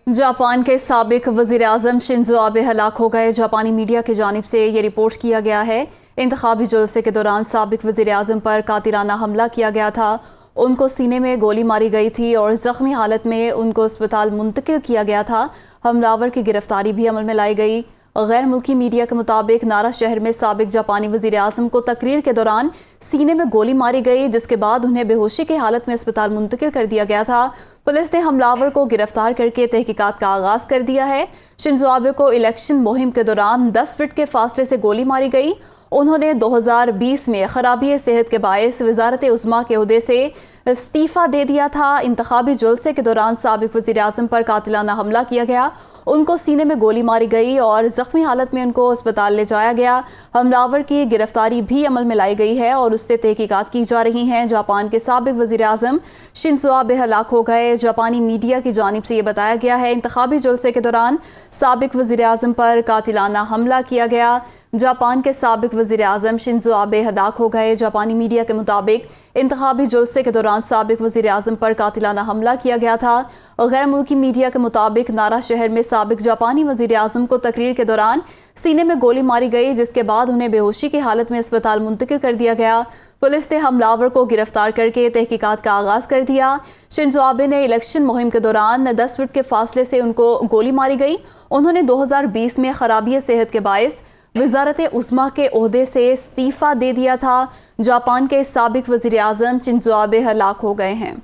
Japan کے سابق وزیر اعظم شنزو آبے ہلاک ہو گئے۔ جاپانی میڈیا کی جانب سے یہ رپورٹ کیا گیا ہے۔ انتخابی جلسے کے دوران سابق وزیر اعظم پر قاتلانہ حملہ کیا گیا تھا۔ ان کو سینے میں گولی ماری گئی تھی اور زخمی حالت میں ان کو اسپتال منتقل کیا گیا تھا۔ حملاور کی گرفتاری بھی عمل میں لائی گئی۔ غیر ملکی میڈیا کے مطابق نارا شہر میں سابق جاپانی وزیر اعظم کو تقریر کے دوران سینے میں گولی ماری گئی، جس کے بعد انہیں بے ہوشی کی حالت میں اسپتال منتقل کر دیا گیا تھا۔ پولیس نے حملاور کو گرفتار کر کے تحقیقات کا آغاز کر دیا ہے۔ شنزو آبے کو الیکشن مہم کے دوران 10 فٹ کے فاصلے سے گولی ماری گئی۔ انہوں نے 2020 میں خرابی صحت کے باعث وزارت عظمیٰ کے عہدے سے استعفیٰ دے دیا تھا۔ انتخابی جلسے کے دوران سابق وزیر اعظم پر قاتلانہ حملہ کیا گیا۔ ان کو سینے میں گولی ماری گئی اور زخمی حالت میں ان کو اسپتال لے جایا گیا۔ حملاور کی گرفتاری بھی عمل میں لائی گئی ہے اور اس سے تحقیقات کی جا رہی ہیں۔ جاپان کے سابق وزیر اعظم شنزو آبے ہلاک ہو گئے۔ جاپانی میڈیا کی جانب سے یہ بتایا گیا ہے انتخابی جلسے کے دوران سابق وزیر اعظم پر قاتلانہ حملہ کیا گیا۔ جاپان کے سابق وزیر اعظم شنزو آبے ہلاک ہو گئے۔ جاپانی میڈیا کے مطابق انتخابی جلسے کے دوران سابق وزیر اعظم پر قاتلانہ حملہ کیا گیا تھا۔ غیر ملکی میڈیا کے مطابق نارا شہر میں سابق جاپانی وزیر اعظم کو تقریر کے دوران سینے میں گولی ماری گئی، جس کے بعد انہیں بے ہوشی کی حالت میں اسپتال منتقل کر دیا گیا۔ پولیس نے حملاور کو گرفتار کر کے تحقیقات کا آغاز کر دیا۔ شنزو آبے نے الیکشن مہم کے دوران 10 فٹ کے فاصلے سے ان کو گولی ماری گئی۔ انہوں نے 2020 میں خرابی صحت کے باعث وزارت عظمیٰ کے عہدے سے استعفیٰ دے دیا تھا۔ جاپان کے سابق وزیر اعظم شنزو آبے ہلاک ہو گئے ہیں۔